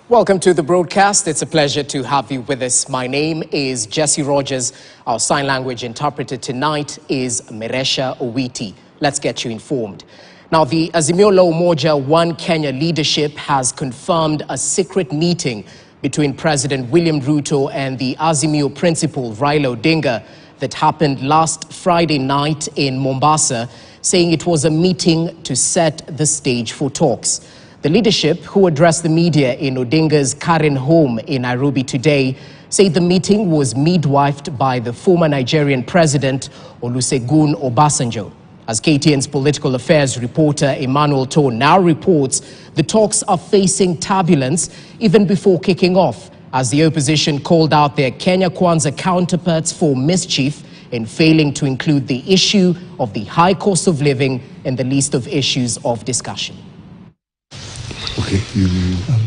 Welcome to the broadcast. It's a pleasure to have you with us. My name is Jesse Rogers. Our sign language interpreter tonight is Meresha Owiti. Let's get you informed. Now, the Azimio La Umoja One Kenya leadership has confirmed a secret meeting between President William Ruto and the Azimio principal Raila Odinga that happened last Friday night in Mombasa, saying it was a meeting to set the stage for talks. The leadership, who addressed the media in Odinga's Karen home in Nairobi today, say the meeting was midwifed by the former Nigerian president Olusegun Obasanjo. As KTN's political affairs reporter Emmanuel Toh now reports, the talks are facing turbulence even before kicking off, as the opposition called out their Kenya Kwanza counterparts for mischief in failing to include the issue of the high cost of living in the list of issues of discussion.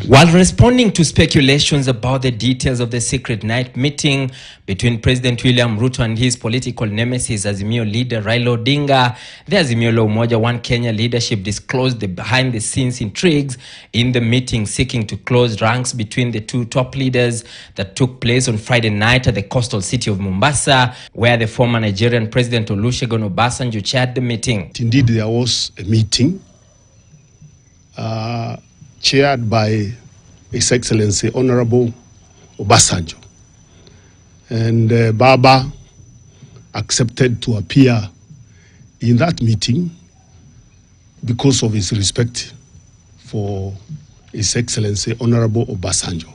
While responding to speculations about the details of the secret night meeting between President William Ruto and his political nemesis Azimio leader Raila Odinga, the Azimio La Umoja One Kenya leadership disclosed the behind-the-scenes intrigues in the meeting seeking to close ranks between the two top leaders that took place on Friday night at the coastal city of Mombasa, where the former Nigerian President Olusegun Obasanjo chaired the meeting. Indeed, there was a meeting chaired by His Excellency Honorable Obasanjo. And Baba accepted to appear in that meeting because of his respect for His Excellency Honorable Obasanjo.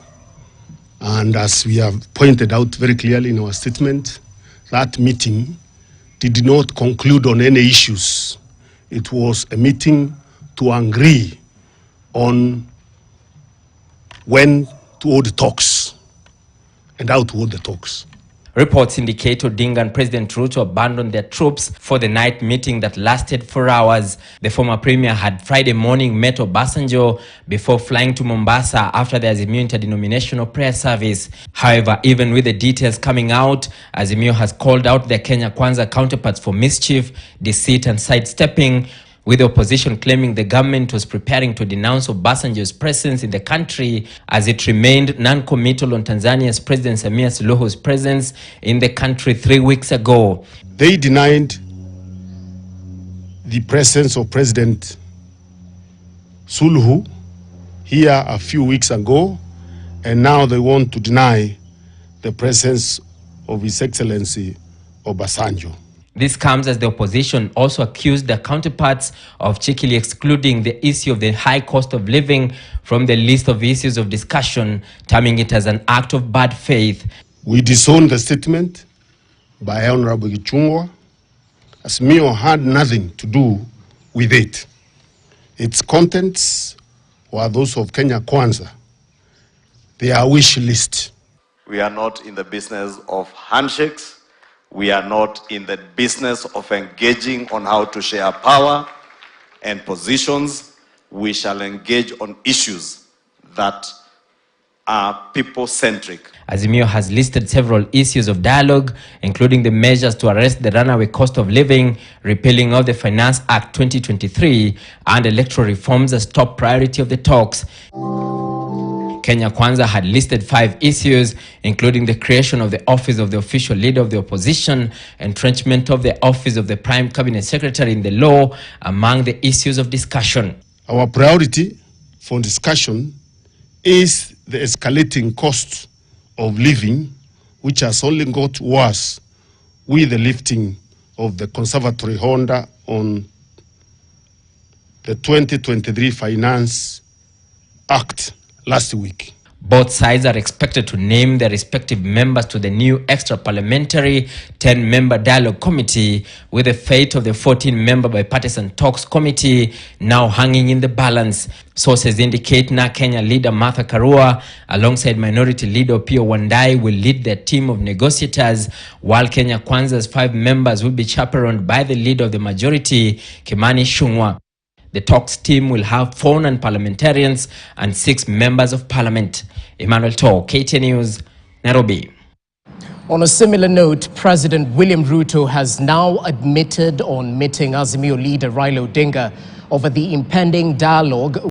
And as we have pointed out very clearly in our statement, that meeting did not conclude on any issues. It was a meeting to agree on when to hold the talks and how to hold the talks. Reports indicate Odinga and President Ruto abandoned their troops for the night meeting that lasted 4 hours. The former premier had Friday morning met Obasanjo before flying to Mombasa after the Azimio interdenominational prayer service. However, even with the details coming out, Azimio has called out their Kenya Kwanza counterparts for mischief, deceit and sidestepping, with the opposition claiming the government was preparing to denounce Obasanjo's presence in the country as it remained non-committal on Tanzania's President Samia Suluhu's presence in the country 3 weeks ago. They denied the presence of President Suluhu here a few weeks ago, and now they want to deny the presence of His Excellency Obasanjo. This comes as the opposition also accused their counterparts of cheekily excluding the issue of the high cost of living from the list of issues of discussion, terming it as an act of bad faith. We disown the statement by Honorable Gichungwa. Azimio had nothing to do with it. Its contents were those of Kenya Kwanza, their wish list. We are not in the business of handshakes. We are not in the business of engaging on how to share power and positions. We shall engage on issues that are people-centric. Azimio has listed several issues of dialogue, including the measures to arrest the runaway cost of living, repealing of the Finance Act 2023, and electoral reforms as top priority of the talks. Kenya Kwanza had listed 5 issues, including the creation of the office of the official leader of the opposition, entrenchment of the office of the prime cabinet secretary in the law, among the issues of discussion. Our priority for discussion is the escalating cost of living, which has only got worse with the lifting of the conservatory order on the 2023 Finance Act last week. Both sides are expected to name their respective members to the new extra-parliamentary 10-member dialogue committee, with the fate of the 14-member bipartisan talks committee now hanging in the balance. Sources indicate Na Kenya leader Martha Karua, alongside minority leader Opiyo Wandayi, will lead their team of negotiators, while Kenya Kwanza's 5 members will be chaperoned by the leader of the majority, Kimani Ichung'wah. The talks team will have 4 non-parliamentarians and 6 members of parliament. Emmanuel Toh, KTN News, Nairobi. On a similar note, President William Ruto has now admitted on meeting Azimio leader Raila Odinga over the impending dialogue